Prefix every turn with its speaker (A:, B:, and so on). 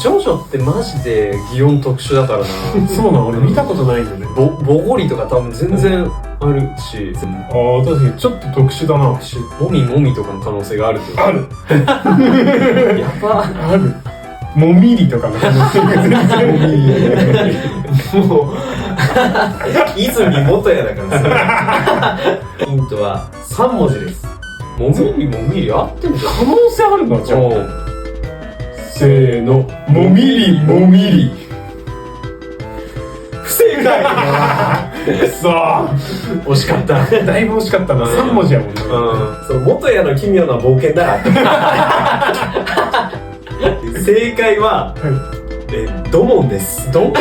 A: ジョジョってマジで擬音特殊だからな。
B: そうなの、俺見たことないんだよね。
A: ボゴリとか多分全然あるし、
B: ああ、確かにちょっと特殊だな。
A: もみもみとかの可能性があるってこと。
B: ある。
A: やば。
B: ある。もみりとかの可能性が全然
A: もう泉元也だからさ。ヒントは3文字です。もみりもみり合ってんじゃん。
B: 可能性あるのじゃあ。
A: うん。
B: せーの、もみりもみり。
A: 不正解。
B: くそー。
A: 惜しかった。
B: だいぶ惜しかったな。3文字やもんな。
A: そう、元也の奇妙な冒険だ。正解は、
B: はい。
A: 土門です。土門。